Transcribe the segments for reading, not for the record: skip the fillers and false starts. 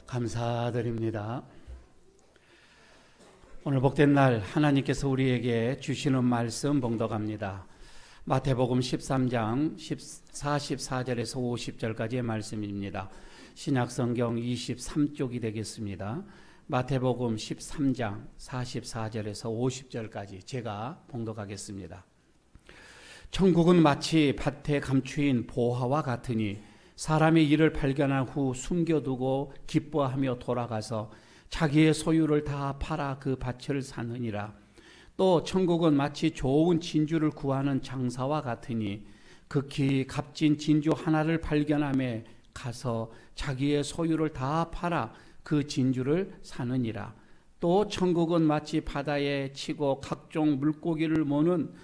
감사드립니다. 오늘 복된 날 하나님께서 우리에게 주시는 말씀 봉독합니다. 마태복음 13장 44절에서 50절까지의 말씀입니다. 신약성경 23쪽이 되겠습니다. 마태복음 13장 44절에서 50절까지 제가 봉독하겠습니다. 천국은 마치 밭에 감추인 보화와 같으니 사람이 이를 발견한 후 숨겨두고 기뻐하며 돌아가서 자기의 소유를 다 팔아 그 밭을 사느니라. 또 천국은 마치 좋은 진주를 구하는 장사와 같으니 극히 값진 진주 하나를 발견하며 가서 자기의 소유를 다 팔아 그 진주를 사느니라. 또 천국은 마치 바다에 치고 각종 물고기를 모는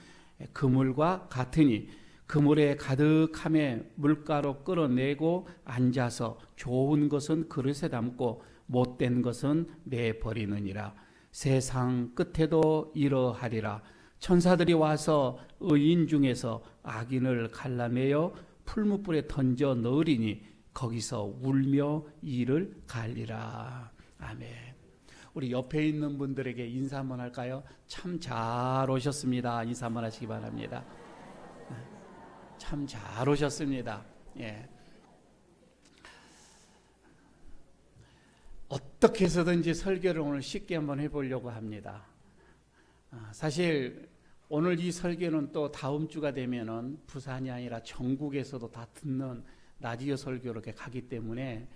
그물과 같으니 그물에 가득함에 물가로 끌어내고 앉아서 좋은 것은 그릇에 담고 못된 것은 내버리느니라. 세상 끝에도 이러하리라. 천사들이 와서 의인 중에서 악인을 갈라내어 풀무불에 던져 넣으리니 거기서 울며 이를 갈리라. 아멘. 우리 옆에 있는 분들에게 인사 한번 할까요? 참 잘 오셨습니다. 인사 한번 하시기 바랍니다. 참 잘 오셨습니다. 예. 어떻게 해서든지 설교를 오늘 쉽게 한번 해보려고 합니다. 사실 오늘 이 설교는 또 다음 주가 되면은 부산이 아니라 전국에서도 다 듣는 라디오 설교로 이렇게 가기 때문에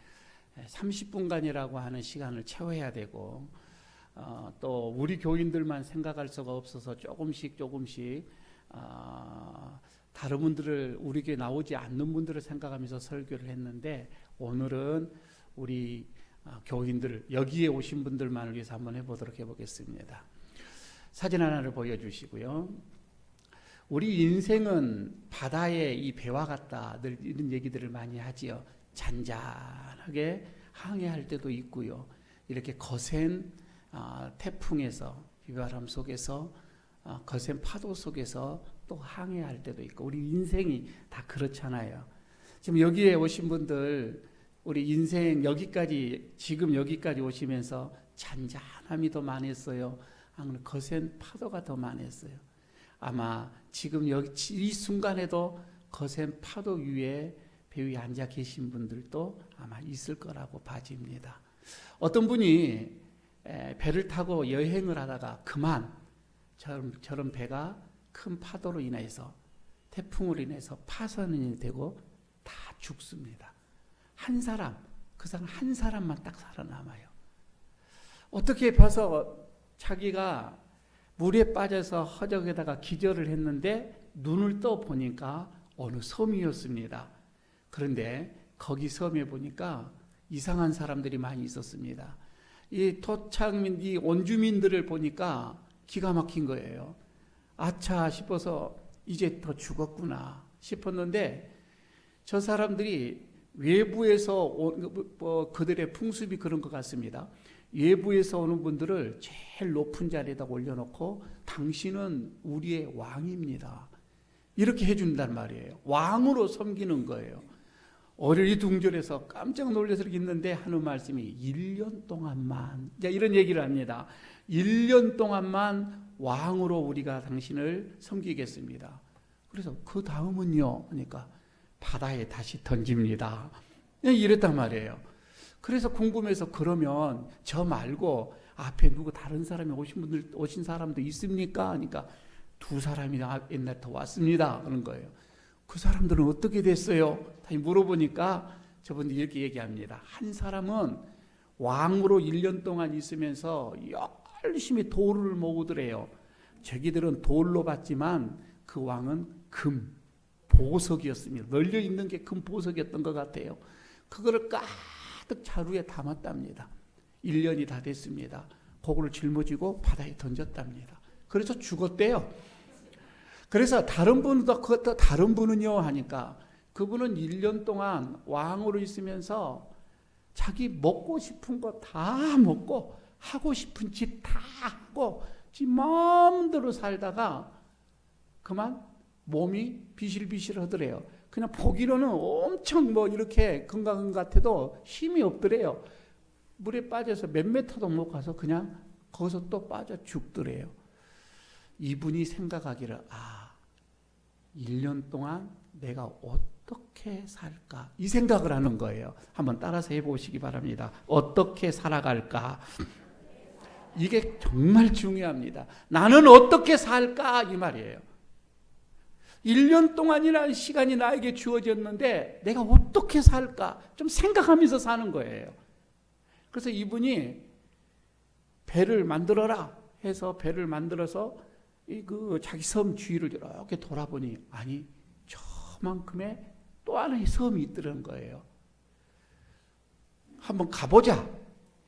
30분간이라고 하는 시간을 채워야 되고 또 우리 교인들만 생각할 수가 없어서 조금씩 다른 분들을 우리 교회 나오지 않는 분들을 생각하면서 설교를 했는데 오늘은 우리 교인들 여기에 오신 분들만을 위해서 한번 해보겠습니다. 사진 하나를 보여주시고요. 우리 인생은 바다의 이 배와 같다 늘 이런 얘기들을 많이 하지요. 잔잔하게 항해할 때도 있고요. 이렇게 거센 태풍에서 비바람 속에서 거센 파도 속에서 또 항해할 때도 있고 우리 인생이 다 그렇잖아요. 지금 여기에 오신 분들 우리 인생 지금 여기까지 오시면서 잔잔함이 더 많았어요. 거센 파도가 더 많았어요. 아마 지금 이 순간에도 거센 파도 위에 배 위에 앉아 계신 분들도 아마 있을 거라고 봐집니다. 어떤 분이 배를 타고 여행을 하다가 그만 저런 배가 큰 파도로 인해서 태풍으로 인해서 파손이 되고 다 죽습니다. 그 사람 한 사람만 딱 살아남아요. 어떻게 봐서 자기가 물에 빠져서 허적에다가 기절을 했는데 눈을 떠 보니까 어느 섬이었습니다. 그런데 거기 섬에 보니까 이상한 사람들이 많이 있었습니다. 이 원주민들을 보니까 기가 막힌 거예요. 아차 싶어서 이제 더 죽었구나 싶었는데 저 사람들이 외부에서 그들의 풍습이 그런 것 같습니다. 외부에서 오는 분들을 제일 높은 자리에다 올려놓고 당신은 우리의 왕입니다. 이렇게 해준단 말이에요. 왕으로 섬기는 거예요. 어리둥절해서 깜짝 놀라서 이렇게 있는데 하는 말씀이 1년 동안만 이런 얘기를 합니다. 1년 동안만 왕으로 우리가 당신을 섬기겠습니다. 그래서 그 다음은요 그러니까 바다에 다시 던집니다. 이랬단 말이에요. 그래서 궁금해서 그러면 저 말고 앞에 누구 다른 사람이 오신 사람도 있습니까? 그러니까 2사람이 옛날부터 왔습니다. 그런 거예요. 그 사람들은 어떻게 됐어요? 다시 물어보니까 저분들이 이렇게 얘기합니다. 한 사람은 왕으로 1년 동안 있으면서 열심히 돌을 모으더래요. 저기들은 돌로 봤지만 그 왕은 보석이었습니다. 널려 있는 게 금 보석이었던 것 같아요. 그거를 가득 자루에 담았답니다. 1년이 다 됐습니다. 그거를 짊어지고 바다에 던졌답니다. 그래서 죽었대요. 그래서 다른 분은요 하니까 그분은 1년 동안 왕으로 있으면서 자기 먹고 싶은 거 다 먹고 하고 싶은 짓 다 하고 지 마음대로 살다가 그만 몸이 비실비실 하더래요. 그냥 보기로는 엄청 이렇게 건강한 것 같아도 힘이 없더래요. 물에 빠져서 몇 미터도 못 가서 그냥 거기서 또 빠져 죽더래요. 이분이 생각하기를 1년 동안 내가 어떻게 살까? 이 생각을 하는 거예요. 한번 따라서 해보시기 바랍니다. 어떻게 살아갈까? 이게 정말 중요합니다. 나는 어떻게 살까? 이 말이에요. 1년 동안이라는 시간이 나에게 주어졌는데 내가 어떻게 살까? 좀 생각하면서 사는 거예요. 그래서 이분이 배를 만들어라 해서 배를 만들어서 자기 섬 주위를 이렇게 돌아보니 저만큼의 또 하나의 섬이 있더라는 거예요. 한번 가보자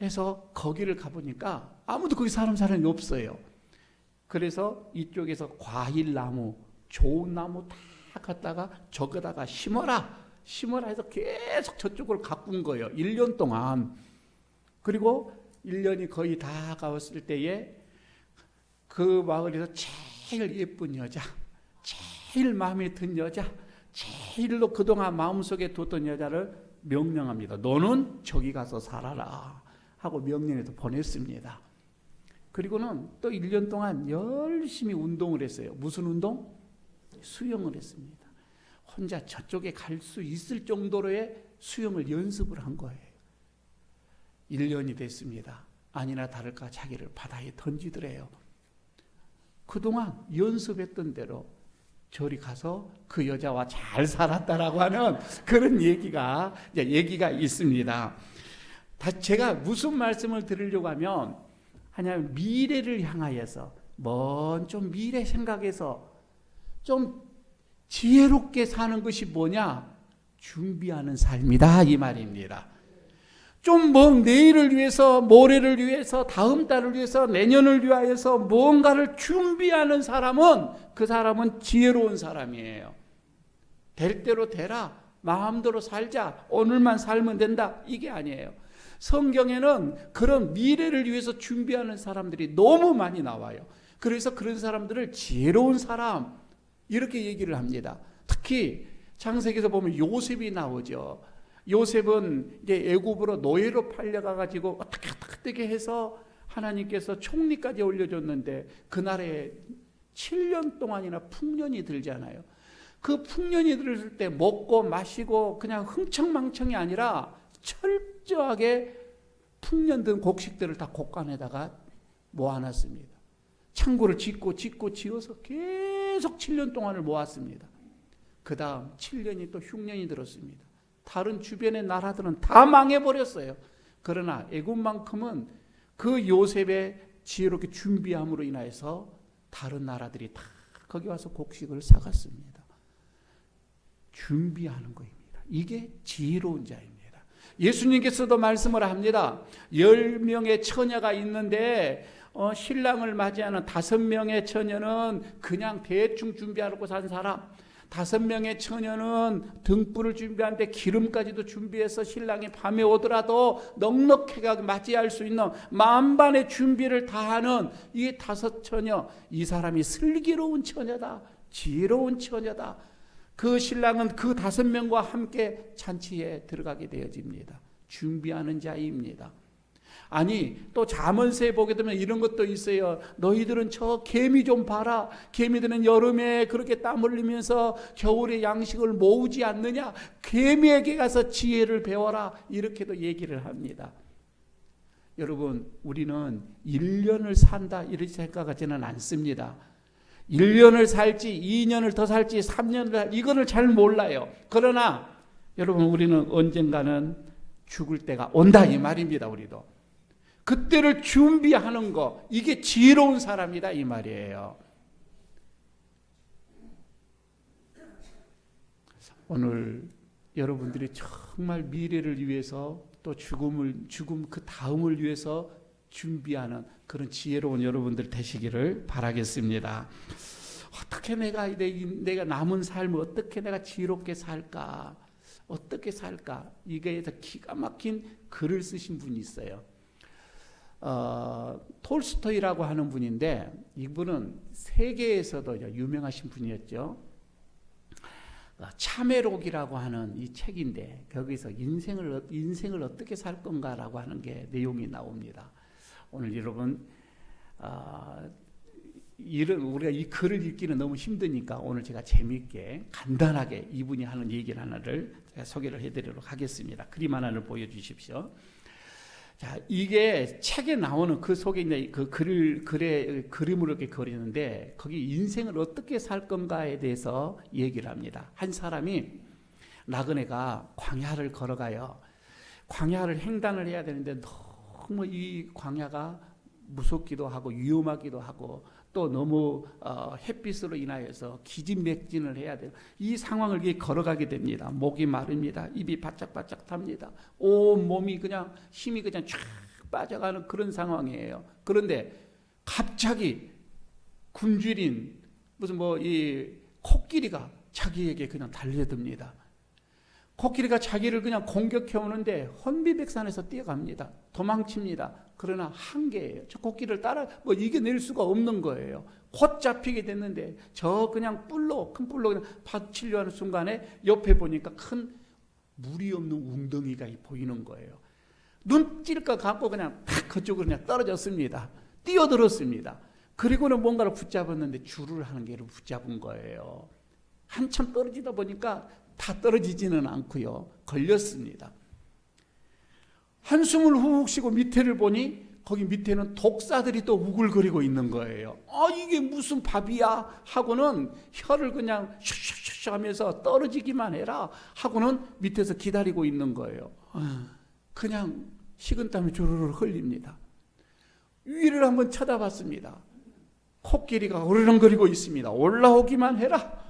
해서 거기를 가보니까 아무도 거기 사는 사람이 없어요. 그래서 이쪽에서 과일나무, 좋은 나무 다 갖다가 저거다가 심어라 해서 계속 저쪽을 가꾼 거예요. 1년 동안. 그리고 1년이 거의 다 가왔을 때에 그 마을에서 제일 예쁜 여자, 제일 마음에 든 여자, 제일로 그동안 마음속에 뒀던 여자를 명령합니다. 너는 저기 가서 살아라 하고 명령해서 보냈습니다. 그리고는 또 1년 동안 열심히 운동을 했어요. 무슨 운동? 수영을 했습니다. 혼자 저쪽에 갈 수 있을 정도로의 수영을 연습을 한 거예요. 1년이 됐습니다. 아니나 다를까 자기를 바다에 던지더래요. 그동안 연습했던 대로 저리 가서 그 여자와 잘 살았다라고 하는 그런 얘기가 있습니다. 제가 무슨 말씀을 드리려고 하냐면 미래를 향하여서 좀 미래 생각해서 좀 지혜롭게 사는 것이 뭐냐? 준비하는 삶이다 이 말입니다. 좀 내일을 위해서, 모레를 위해서, 다음 달을 위해서, 내년을 위하여서 뭔가를 준비하는 사람은 그 사람은 지혜로운 사람이에요. 될 대로 되라, 마음대로 살자, 오늘만 살면 된다, 이게 아니에요. 성경에는 그런 미래를 위해서 준비하는 사람들이 너무 많이 나와요. 그래서 그런 사람들을 지혜로운 사람 이렇게 얘기를 합니다. 특히 창세기에서 보면 요셉이 나오죠. 요셉은 이제 애굽으로 노예로 팔려가가지고 어떻게 해서 하나님께서 총리까지 올려줬는데 그날에 7년 동안이나 풍년이 들잖아요. 그 풍년이 들을 때 먹고 마시고 그냥 흥청망청이 아니라 철저하게 풍년 든 곡식들을 다 곡간에다가 모아놨습니다. 창고를 지어서 계속 7년 동안을 모았습니다. 그 다음 7년이 또 흉년이 들었습니다. 다른 주변의 나라들은 다 망해버렸어요. 그러나 애굽만큼은 그 요셉의 지혜롭게 준비함으로 인하여서 다른 나라들이 다 거기 와서 곡식을 사갔습니다. 준비하는 거입니다. 이게 지혜로운 자입니다. 예수님께서도 말씀을 합니다. 10명의 처녀가 있는데 신랑을 맞이하는 5명의 처녀는 그냥 대충 준비하고 산 사람, 5명의 처녀는 등불을 준비하는데 기름까지도 준비해서 신랑이 밤에 오더라도 넉넉하게 맞이할 수 있는 만반의 준비를 다하는 이 5 처녀, 이 사람이 슬기로운 처녀다, 지혜로운 처녀다. 그 신랑은 그 5명과 함께 잔치에 들어가게 되어집니다. 준비하는 자입니다. 아니 또 잠언서에 보게 되면 이런 것도 있어요. 너희들은 저 개미 좀 봐라. 개미들은 여름에 그렇게 땀 흘리면서 겨울에 양식을 모으지 않느냐. 개미에게 가서 지혜를 배워라. 이렇게도 얘기를 합니다. 여러분 우리는 1년을 산다 이렇게 생각하지는 않습니다. 1년을 살지 2년을 더 살지 3년을 살지 이거를 잘 몰라요. 그러나 여러분 우리는 언젠가는 죽을 때가 온다 이 말입니다. 우리도 그때를 준비하는 거 이게 지혜로운 사람이다 이 말이에요. 오늘 여러분들이 정말 미래를 위해서 또 죽음 그 다음을 위해서 준비하는 그런 지혜로운 여러분들 되시기를 바라겠습니다. 어떻게 내가 남은 삶을 어떻게 내가 지혜롭게 살까? 어떻게 살까? 이거에 대해서 기가 막힌 글을 쓰신 분이 있어요. 톨스토이라고 하는 분인데 이분은 세계에서도 유명하신 분이었죠. 참회록이라고 하는 이 책인데 거기서 인생을 어떻게 살 건가라고 하는 게 내용이 나옵니다. 오늘 여러분 우리가 이 글을 읽기는 너무 힘드니까 오늘 제가 재미있게 간단하게 이분이 하는 얘기를 하나를 제가 소개를 해드리도록 하겠습니다. 그림 하나를 보여주십시오. 자, 이게 책에 나오는 그 속에 있는 그 그림으로 이렇게 그리는데 거기 인생을 어떻게 살 건가에 대해서 얘기를 합니다. 한 사람이 나그네가 광야를 걸어가요. 광야를 횡단을 해야 되는데 너무 이 광야가 무섭기도 하고 위험하기도 하고 또 너무 햇빛으로 인하여서 기진맥진을 해야 돼요. 이 상황을 걸어가게 됩니다. 목이 마릅니다. 입이 바짝바짝 탑니다. 온 몸이 그냥 힘이 그냥 쫙 빠져가는 그런 상황이에요. 그런데 갑자기 굶주린 무슨 이 코끼리가 자기에게 그냥 달려듭니다. 코끼리가 자기를 그냥 공격해 오는데 혼비백산에서 뛰어갑니다. 도망칩니다. 그러나 한계예요. 저 코끼리를 따라 이겨낼 수가 없는 거예요. 곧 잡히게 됐는데 저 그냥 큰 뿔로 그냥 받치려 하는 순간에 옆에 보니까 큰 물이 없는 웅덩이가 보이는 거예요. 눈 찔까 갖고 그냥 탁 그쪽으로 그냥 떨어졌습니다. 뛰어들었습니다. 그리고는 뭔가를 붙잡았는데 줄을 한 개를 붙잡은 거예요. 한참 떨어지다 보니까 다 떨어지지는 않고요. 걸렸습니다. 한숨을 훅 쉬고 밑에를 보니 거기 밑에는 독사들이 또 우글거리고 있는 거예요. 이게 무슨 밥이야 하고는 혀를 그냥 슉슉슉 하면서 떨어지기만 해라 하고는 밑에서 기다리고 있는 거예요. 그냥 식은땀이 주르르 흘립니다. 위를 한번 쳐다봤습니다. 코끼리가 으르렁거리고 있습니다. 올라오기만 해라.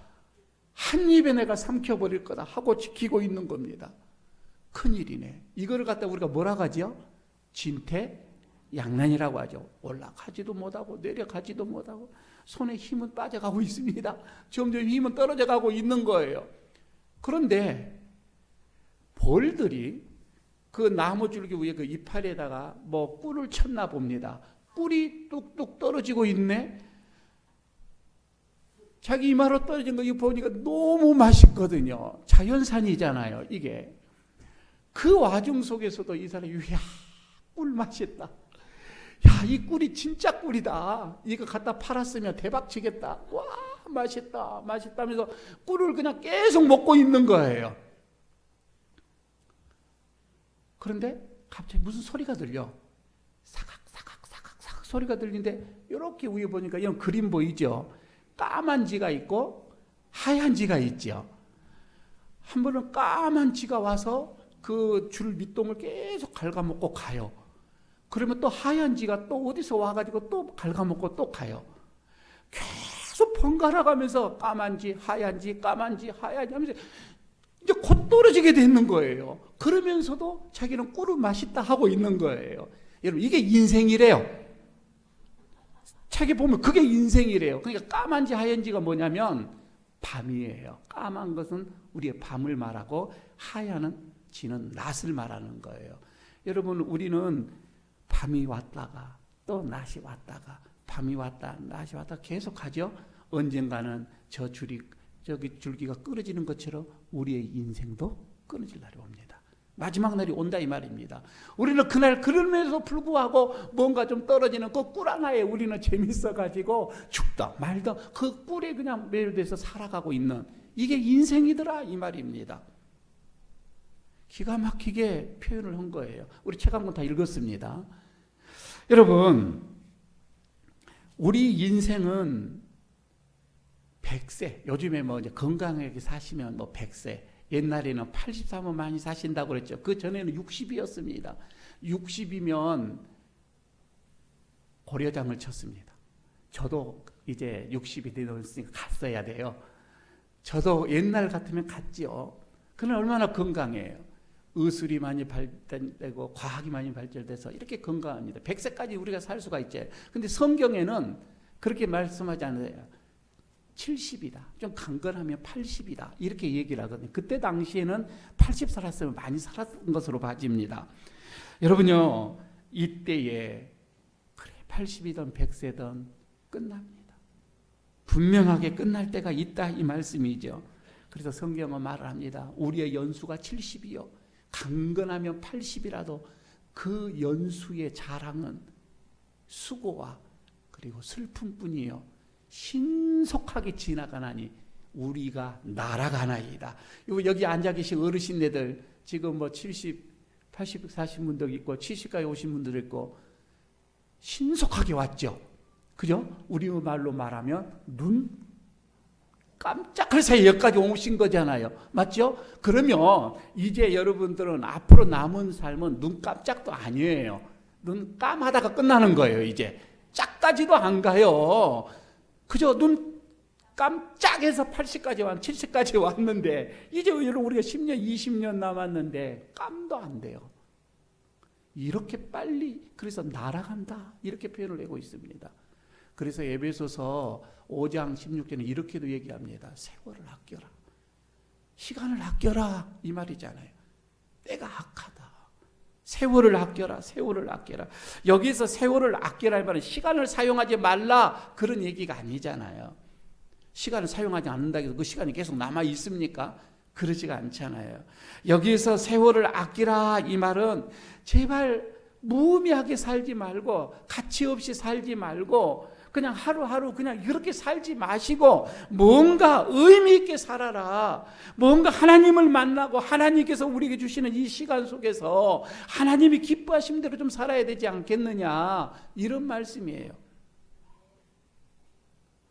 한 입에 내가 삼켜버릴 거다 하고 지키고 있는 겁니다. 큰일이네. 이거를 갖다 우리가 뭐라고 하죠? 진퇴양난이라고 하죠. 올라가지도 못하고 내려가지도 못하고 손에 힘은 빠져가고 있습니다. 점점 힘은 떨어져가고 있는 거예요. 그런데 벌들이 그 나무줄기 위에 그 이파리에다가 꿀을 쳤나 봅니다. 꿀이 뚝뚝 떨어지고 있네. 자기 이마로 떨어진 거 이거 보니까 너무 맛있거든요. 자연산이잖아요, 이게. 그 와중 속에서도 이 사람이 야, 꿀 맛있다. 야, 이 꿀이 진짜 꿀이다. 이거 갖다 팔았으면 대박 치겠다. 와, 맛있다. 맛있다면서 꿀을 그냥 계속 먹고 있는 거예요. 그런데 갑자기 무슨 소리가 들려. 사각 소리가 들리는데 이렇게 위에 보니까 이런 그림 보이죠? 까만 지가 있고 하얀 지가 있죠. 한 번은 까만 지가 와서 그 줄 밑동을 계속 갉아먹고 가요. 그러면 또 하얀 지가 또 어디서 와가지고 또 갉아먹고 또 가요. 계속 번갈아 가면서 까만 지, 하얀 지, 까만 지, 하얀 지 하면서 이제 곧 떨어지게 되는 거예요. 그러면서도 자기는 꿀은 맛있다 하고 있는 거예요. 여러분, 이게 인생이래요. 책에 보면 그게 인생이래요. 그러니까 까만지 하얀지가 뭐냐면 밤이에요. 까만 것은 우리의 밤을 말하고 하얀은 지는 낮을 말하는 거예요. 여러분, 우리는 밤이 왔다가 또 낮이 왔다가 밤이 왔다 낮이 왔다 계속 하죠. 언젠가는 저기 줄기가 끊어지는 것처럼 우리의 인생도 끊어질 날이 옵니다. 마지막 날이 온다 이 말입니다. 우리는 그날 그럼에도 불구하고 뭔가 좀 떨어지는 그 꿀 하나에 우리는 재밌어가지고 죽다 말다 그 꿀에 그냥 매료돼서 살아가고 있는 이게 인생이더라 이 말입니다. 기가 막히게 표현을 한 거예요. 우리 책 한 권 다 읽었습니다. 여러분, 우리 인생은 100세, 요즘에 이제 건강하게 사시면 100세, 옛날에는 83은 많이 사신다고 그랬죠. 그 전에는 60이었습니다. 60이면 고려장을 쳤습니다. 저도 이제 60이 되었으니까 갔어야 돼요. 저도 옛날 같으면 갔지요. 그러나 얼마나 건강해요. 의술이 많이 발달되고 과학이 많이 발달돼서 이렇게 건강합니다. 100세까지 우리가 살 수가 있죠. 근데 성경에는 그렇게 말씀하지 않아요. 70이다. 좀 강건하면 80이다. 이렇게 얘기를 하거든요. 그때 당시에는 80 살았으면 많이 살았던 것으로 봐집니다. 여러분요, 이때에 그래 80이든 100세든 끝납니다. 분명하게 끝날 때가 있다 이 말씀이죠. 그래서 성경은 말을 합니다. 우리의 연수가 70이요. 강건하면 80이라도 그 연수의 자랑은 수고와 그리고 슬픔뿐이요. 신속하게 지나가나니 우리가 날아가나이다. 여기 앉아 계신 어르신네들 지금 뭐 70, 80, 40 분들 있고 70까지 오신 분들 있고 신속하게 왔죠. 그죠? 우리 말로 말하면 눈 깜짝할 사이에 여기까지 오신 거잖아요. 맞죠? 그러면 이제 여러분들은 앞으로 남은 삶은 눈 깜짝도 아니에요. 눈 깜하다가 끝나는 거예요. 이제 짝까지도 안 가요. 그죠? 눈 깜짝해서 80까지 70까지 왔는데 이제 우리가 10년 20년 남았는데 깜도 안 돼요. 이렇게 빨리 그래서 날아간다 이렇게 표현을 하고 있습니다. 그래서 에베소서 5장 16절에 이렇게도 얘기합니다. 세월을 아껴라. 시간을 아껴라 이 말이잖아요. 때가 악하다. 세월을 아껴라. 세월을 아껴라. 여기서 세월을 아껴라 이 말은 시간을 사용하지 말라 그런 얘기가 아니잖아요. 시간을 사용하지 않는다고 해서 그 시간이 계속 남아 있습니까? 그러지가 않잖아요. 여기서 세월을 아끼라 이 말은 제발 무의미하게 살지 말고 가치 없이 살지 말고 그냥 하루하루 그냥 이렇게 살지 마시고 뭔가 의미 있게 살아라. 뭔가 하나님을 만나고 하나님께서 우리에게 주시는 이 시간 속에서 하나님이 기뻐하신 대로 좀 살아야 되지 않겠느냐 이런 말씀이에요.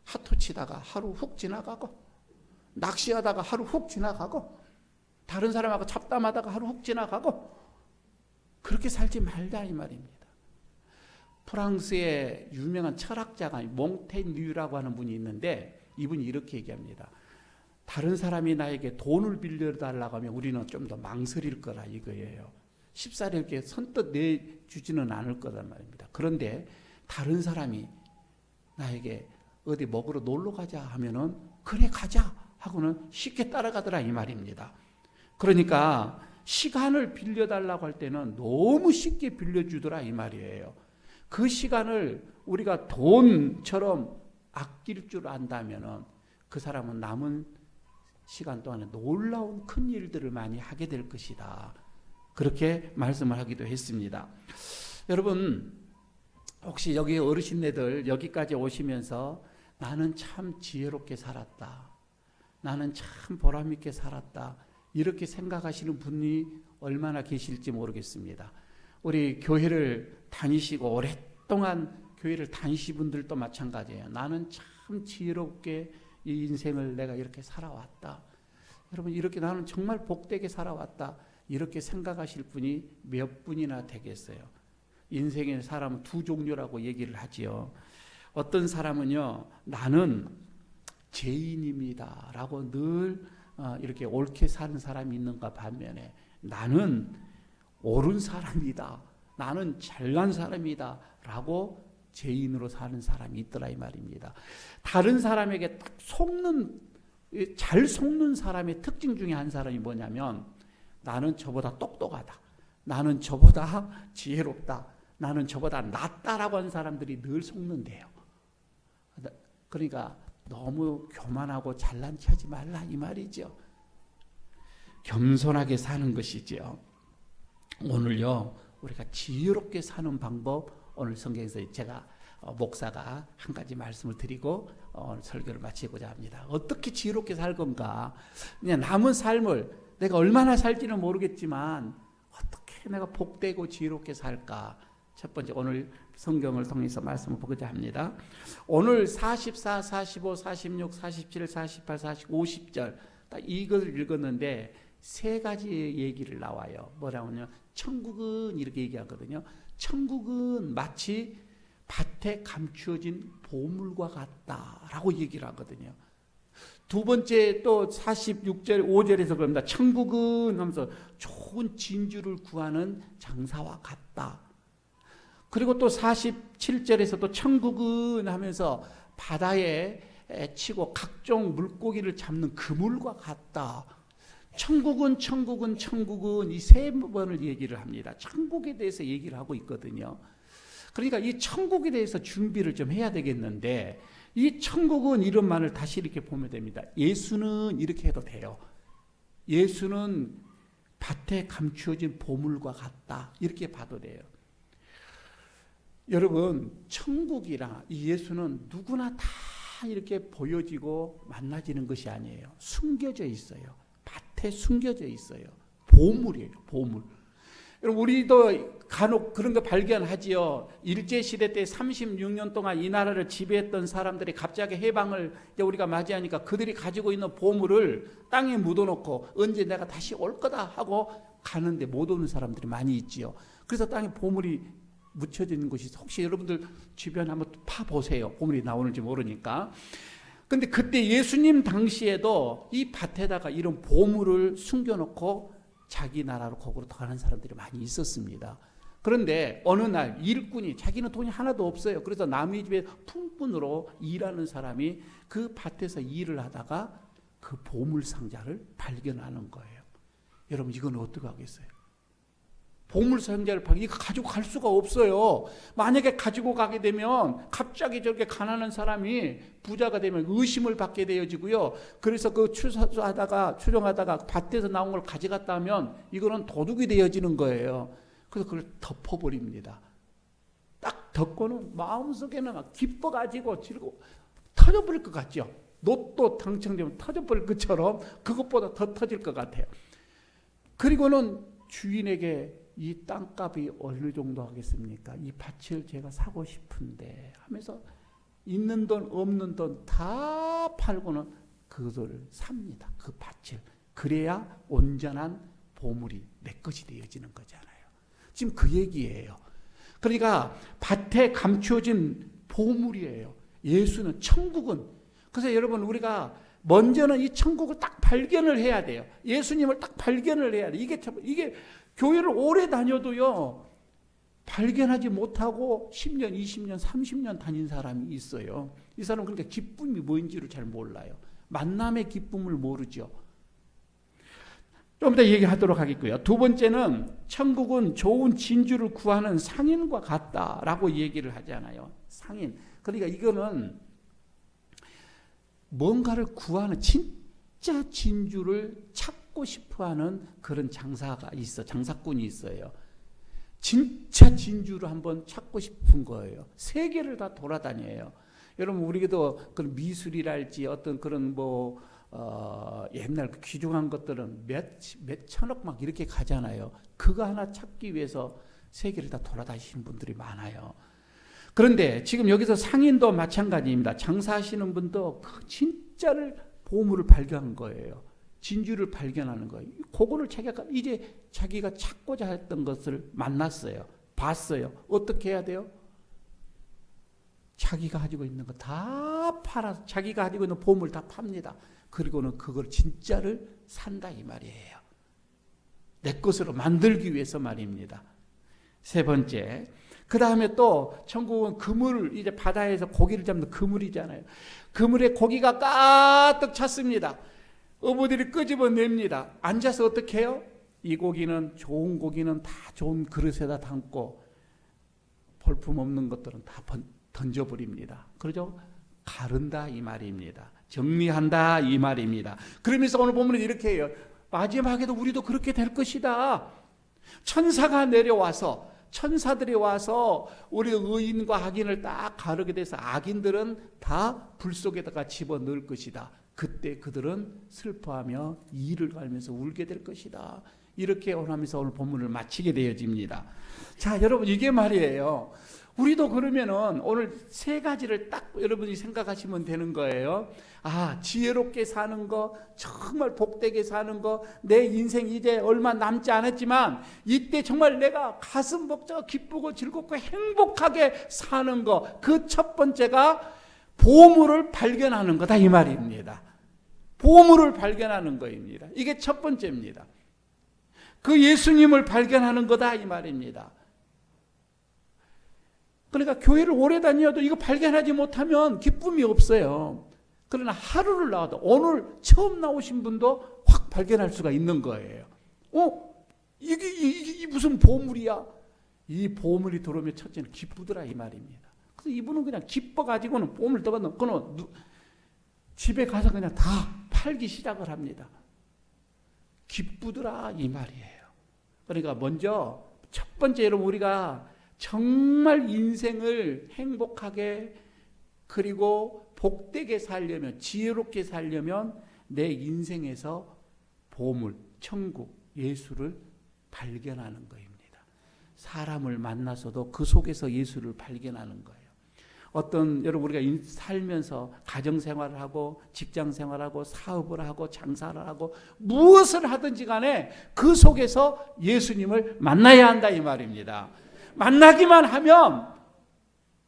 핫토 치다가 하루 훅 지나가고 낚시하다가 하루 훅 지나가고 다른 사람하고 잡담하다가 하루 훅 지나가고 그렇게 살지 말자 이 말입니다. 프랑스의 유명한 철학자가 몽테뉴라고 하는 분이 있는데 이분이 이렇게 얘기합니다. 다른 사람이 나에게 돈을 빌려달라고 하면 우리는 좀 더 망설일 거라 이거예요. 쉽사리 이렇게 선뜻 내주지는 않을 거란 말입니다. 그런데 다른 사람이 나에게 어디 먹으러 놀러 가자 하면은 그래 가자 하고는 쉽게 따라가더라 이 말입니다. 그러니까 시간을 빌려달라고 할 때는 너무 쉽게 빌려주더라 이 말이에요. 그 시간을 우리가 돈처럼 아낄 줄 안다면은 그 사람은 남은 시간 동안에 놀라운 큰 일들을 많이 하게 될 것이다. 그렇게 말씀을 하기도 했습니다. 여러분 혹시 여기 어르신네들 여기까지 오시면서 나는 참 지혜롭게 살았다. 나는 참 보람있게 살았다. 이렇게 생각하시는 분이 얼마나 계실지 모르겠습니다. 우리 교회를 다니시고 오랫동안 교회를 다니신 분들도 마찬가지예요. 나는 참 지혜롭게 이 인생을 내가 이렇게 살아왔다. 여러분 이렇게 나는 정말 복되게 살아왔다. 이렇게 생각하실 분이 몇 분이나 되겠어요. 인생의 사람은 두 종류라고 얘기를 하지요. 어떤 사람은요, 나는 죄인입니다 라고 늘 이렇게 옳게 사는 사람이 있는가 반면에 나는 옳은 사람이다, 나는 잘난 사람이다 라고 죄인으로 사는 사람이 있더라 이 말입니다. 다른 사람에게 딱 잘 속는 사람의 특징 중에 한 사람이 뭐냐면 나는 저보다 똑똑하다, 나는 저보다 지혜롭다, 나는 저보다 낫다라고 하는 사람들이 늘 속는데요. 그러니까 너무 교만하고 잘난 체 하지 말라 이 말이죠. 겸손하게 사는 것이죠. 오늘요 우리가 지혜롭게 사는 방법 오늘 성경에서 제가 목사가 한 가지 말씀을 드리고 오늘 설교를 마치고자 합니다. 어떻게 지혜롭게 살 건가? 그냥 남은 삶을 내가 얼마나 살지는 모르겠지만 어떻게 내가 복되고 지혜롭게 살까? 첫 번째 오늘 성경을 통해서 말씀을 보고자 합니다. 오늘 44, 45, 46, 47, 48, 49, 50절 딱 이걸 읽었는데 세 가지 얘기를 나와요. 뭐라고요? 천국은 이렇게 얘기하거든요. 천국은 마치 밭에 감추어진 보물과 같다라고 얘기를 하거든요. 두 번째 또 46절 5절에서 그럽니다. 천국은 하면서 좋은 진주를 구하는 장사와 같다. 그리고 또 47절에서도 천국은 하면서 바다에 치고 각종 물고기를 잡는 그물과 같다. 천국은 이 세 번을 얘기를 합니다. 천국에 대해서 얘기를 하고 있거든요. 그러니까 이 천국에 대해서 준비를 좀 해야 되겠는데 이 천국은 이런 말을 다시 이렇게 보면 됩니다. 예수는 이렇게 해도 돼요. 예수는 밭에 감추어진 보물과 같다. 이렇게 봐도 돼요. 여러분, 천국이랑 이 예수는 누구나 다 이렇게 보여지고 만나지는 것이 아니에요. 숨겨져 있어요. 밭에 숨겨져 있어요. 보물이에요. 보물. 여러분, 우리도 간혹 그런 거 발견하지요. 일제시대 때 36년 동안 이 나라를 지배했던 사람들이 갑자기 해방을 우리가 맞이하니까 그들이 가지고 있는 보물을 땅에 묻어놓고 언제 내가 다시 올 거다 하고 가는데 못 오는 사람들이 많이 있지요. 그래서 땅에 보물이 묻혀지는 곳이 혹시 여러분들 주변 한번 파보세요. 보물이 나오는지 모르니까. 근데 그때 예수님 당시에도 이 밭에다가 이런 보물을 숨겨놓고 자기 나라로 거꾸로 가는 사람들이 많이 있었습니다. 그런데 어느 날 일꾼이 자기는 돈이 하나도 없어요. 그래서 남의 집에 품꾼으로 일하는 사람이 그 밭에서 일을 하다가 그 보물 상자를 발견하는 거예요. 여러분, 이건 어떻게 하겠어요? 보물 상자를 이거 가지고 갈 수가 없어요. 만약에 가지고 가게 되면 갑자기 저렇게 가난한 사람이 부자가 되면 의심을 받게 되어지고요. 그래서 그 추정하다가 밭에서 나온 걸 가져갔다 하면 이거는 도둑이 되어지는 거예요. 그래서 그걸 덮어버립니다. 딱 덮고는 마음속에는 막 기뻐가지고 즐거워 터져버릴 것 같죠. 로또 당첨되면 터져버릴 것처럼 그것보다 더 터질 것 같아요. 그리고는 주인에게 이 땅값이 어느 정도 하겠습니까? 이 밭을 제가 사고 싶은데 하면서 있는 돈 없는 돈 다 팔고는 그것을 삽니다. 그 밭을. 그래야 온전한 보물이 내 것이 되어지는 거잖아요. 지금 그 얘기예요. 그러니까 밭에 감추어진 보물이에요. 예수는, 천국은. 그래서 여러분, 우리가 먼저는 이 천국을 딱 발견을 해야 돼요. 예수님을 딱 발견을 해야 돼요. 이게 교회를 오래 다녀도요, 발견하지 못하고 10년, 20년, 30년 다닌 사람이 있어요. 이 사람은 그러니까 기쁨이 뭔지를 잘 몰라요. 만남의 기쁨을 모르죠. 좀 더 얘기하도록 하겠고요. 두 번째는 천국은 좋은 진주를 구하는 상인과 같다라고 얘기를 하잖아요. 상인. 그러니까 이거는 뭔가를 구하는 진짜 진주를 찾고 싶어하는 그런 장사꾼이 있어요. 진짜 진주를 한번 찾고 싶은 거예요. 세계를 다 돌아다녀요. 여러분, 우리도 그런 미술이랄지 어떤 그런 옛날 귀중한 것들은 몇 천억 막 이렇게 가잖아요. 그거 하나 찾기 위해서 세계를 다 돌아다니시는 분들이 많아요. 그런데 지금 여기서 상인도 마찬가지입니다. 장사하시는 분도 그 진짜를 보물을 발견한 거예요. 진주를 발견하는 거예요. 그거를 자기가 찾고자 했던 것을 만났어요. 봤어요. 어떻게 해야 돼요? 자기가 가지고 있는 거 다 팔아서 자기가 가지고 있는 보물 다 팝니다. 그리고는 그걸 진짜를 산다 이 말이에요. 내 것으로 만들기 위해서 말입니다. 세 번째, 그 다음에 또 천국은 그물, 이제 바다에서 고기를 잡는 그물이잖아요. 그물에 고기가 가득 찼습니다. 어부들이 끄집어냅니다. 앉아서 어떻게 해요? 이 고기는, 좋은 고기는 다 좋은 그릇에다 담고 볼품 없는 것들은 다 던져버립니다. 그러죠? 가른다 이 말입니다. 정리한다 이 말입니다. 그러면서 오늘 본문은 이렇게 해요. 마지막에도 우리도 그렇게 될 것이다. 천사들이 와서 우리 의인과 악인을 딱 가르게 돼서 악인들은 다 불 속에다가 집어넣을 것이다. 그때 그들은 슬퍼하며 이를 갈면서 울게 될 것이다. 이렇게 하면서 오늘 본문을 마치게 되어집니다. 자, 여러분, 이게 말이에요. 우리도 그러면은 오늘 세 가지를 딱 여러분이 생각하시면 되는 거예요. 아, 지혜롭게 사는 거, 정말 복되게 사는 거, 내 인생 이제 얼마 남지 않았지만 이때 정말 내가 가슴 벅차고 기쁘고 즐겁고 행복하게 사는 거, 그 첫 번째가 보물을 발견하는 거다 이 말입니다. 보물을 발견하는 거입니다. 이게 첫 번째입니다. 그 예수님을 발견하는 거다 이 말입니다. 그러니까 교회를 오래 다녀도 이거 발견하지 못하면 기쁨이 없어요. 그러나 하루를 나와도 오늘 처음 나오신 분도 확 발견할 수가 있는 거예요. 이게 무슨 보물이야? 이 보물이 들어오면 첫째는 기쁘더라 이 말입니다. 그래서 이분은 그냥 기뻐가지고는 보물 떠받는 집에 가서 그냥 다 팔기 시작을 합니다. 기쁘더라 이 말이에요. 그러니까 먼저 첫 번째 여러분 우리가 정말 인생을 행복하게 그리고 복되게 살려면 지혜롭게 살려면 내 인생에서 보물, 천국, 예수를 발견하는 것입니다. 사람을 만나서도 그 속에서 예수를 발견하는 거예요. 여러분 우리가 살면서 가정생활을 하고 직장생활을 하고 사업을 하고 장사를 하고 무엇을 하든지 간에 그 속에서 예수님을 만나야 한다 이 말입니다. 만나기만 하면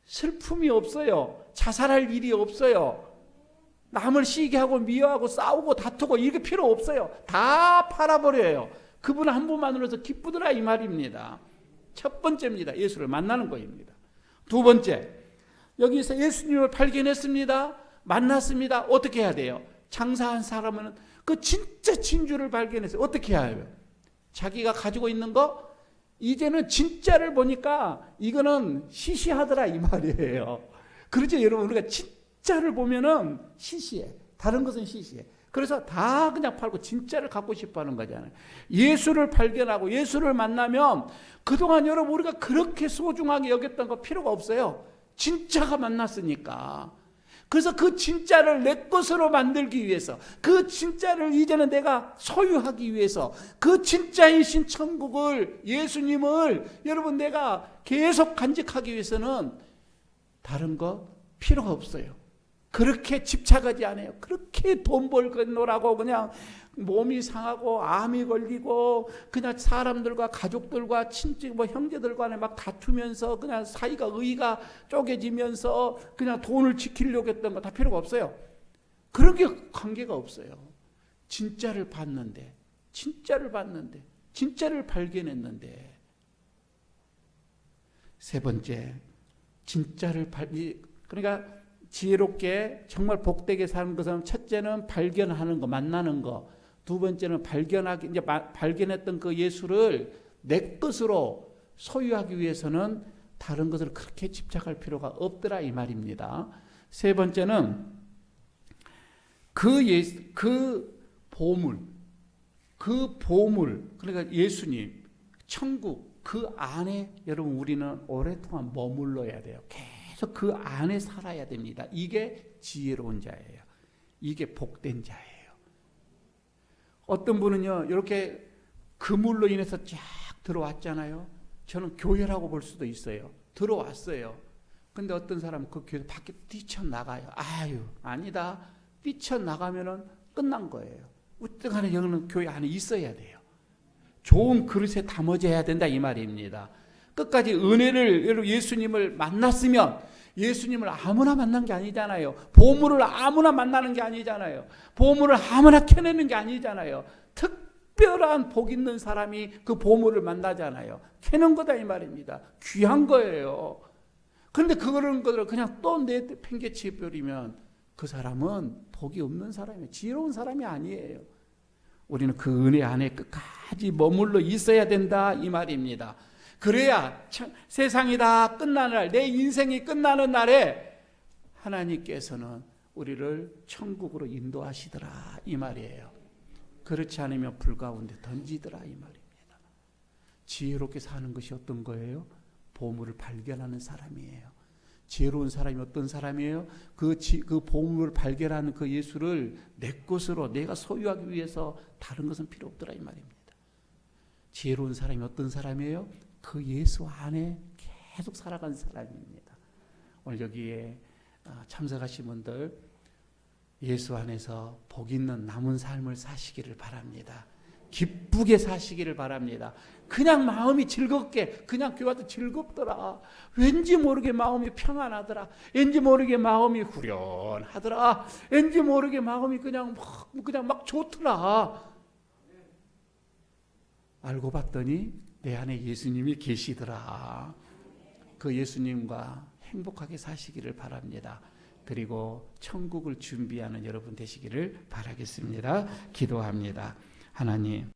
슬픔이 없어요. 자살할 일이 없어요. 남을 시기하고 미워하고 싸우고 다투고 이게 필요 없어요. 다 팔아버려요. 그분 한 분만으로도 기쁘더라 이 말입니다. 첫 번째입니다. 예수를 만나는 것입니다. 두 번째, 여기서 예수님을 발견했습니다. 만났습니다. 어떻게 해야 돼요? 장사한 사람은 그 진짜 진주를 발견해서 어떻게 해야 해요? 자기가 가지고 있는 거 이제는 진짜를 보니까 이거는 시시하더라 이 말이에요. 그렇죠 여러분? 우리가 진짜를 보면은 시시해. 다른 것은 시시해. 그래서 다 그냥 팔고 진짜를 갖고 싶어 하는 거잖아요. 예수를 발견하고 예수를 만나면 그동안 여러분 우리가 그렇게 소중하게 여겼던 거 필요가 없어요. 진짜가 만났으니까. 그래서 그 진짜를 내 것으로 만들기 위해서, 그 진짜를 이제는 내가 소유하기 위해서, 그 진짜이신 천국을, 예수님을 여러분 내가 계속 간직하기 위해서는 다른 거 필요가 없어요. 그렇게 집착하지 않아요. 그렇게 돈 벌겠노라고 그냥 몸이 상하고 암이 걸리고 그냥 사람들과 가족들과 친척 형제들 간에 막 다투면서 그냥 사이가 의가 쪼개지면서 그냥 돈을 지키려고 했던 거 다 필요가 없어요. 그런 게 관계가 없어요. 진짜를 봤는데 진짜를 발견했는데 세 번째 그러니까 지혜롭게 정말 복되게 사는 것은 첫째는 발견하는 거, 만나는 거. 두 번째는 발견했던 그 예수를 내 것으로 소유하기 위해서는 다른 것을 그렇게 집착할 필요가 없더라 이 말입니다. 세 번째는 그 보물, 그러니까 예수님, 천국 그 안에 여러분 우리는 오랫동안 머물러야 돼요. 그래서 그 안에 살아야 됩니다. 이게 지혜로운 자예요. 이게 복된 자예요. 어떤 분은요, 이렇게 그물로 인해서 쫙 들어왔잖아요. 저는 교회라고 볼 수도 있어요. 들어왔어요. 근데 어떤 사람은 그 교회 밖에 뛰쳐나가요. 아니다. 뛰쳐나가면은 끝난 거예요. 어떡하나 여기는 교회 안에 있어야 돼요. 좋은 그릇에 담아져야 된다 이 말입니다. 끝까지 은혜를 예수님을 만났으면 예수님을 아무나 만난 게 아니잖아요. 보물을 아무나 만나는 게 아니잖아요. 보물을 아무나 캐내는 게 아니잖아요. 특별한 복 있는 사람이 그 보물을 만나잖아요. 캐는 거다 이 말입니다. 귀한 거예요. 그런데 그런 거를 그냥 또 내팽개쳐 버리면 그 사람은 복이 없는 사람이에요. 지혜로운 사람이 아니에요. 우리는 그 은혜 안에 끝까지 머물러 있어야 된다 이 말입니다. 그래야 세상이 다 끝나는 날, 내 인생이 끝나는 날에 하나님께서는 우리를 천국으로 인도하시더라 이 말이에요. 그렇지 않으면 불 가운데 던지더라 이 말입니다. 지혜롭게 사는 것이 어떤 거예요? 보물을 발견하는 사람이에요. 지혜로운 사람이 어떤 사람이에요? 그 보물을 발견하는 그 예수를 내 것으로 내가 소유하기 위해서 다른 것은 필요 없더라 이 말입니다. 지혜로운 사람이 어떤 사람이에요? 그 예수 안에 계속 살아간 사람입니다. 오늘 여기에 참석하신 분들 예수 안에서 복 있는 남은 삶을 사시기를 바랍니다. 기쁘게 사시기를 바랍니다. 그냥 마음이 즐겁게 그냥 교회 와서 즐겁더라. 왠지 모르게 마음이 평안하더라. 왠지 모르게 마음이 후련하더라. 왠지 모르게 마음이 그냥 막 좋더라. 알고 봤더니 내 안에 예수님이 계시더라. 그 예수님과 행복하게 사시기를 바랍니다. 그리고 천국을 준비하는 여러분 되시기를 바라겠습니다. 기도합니다. 하나님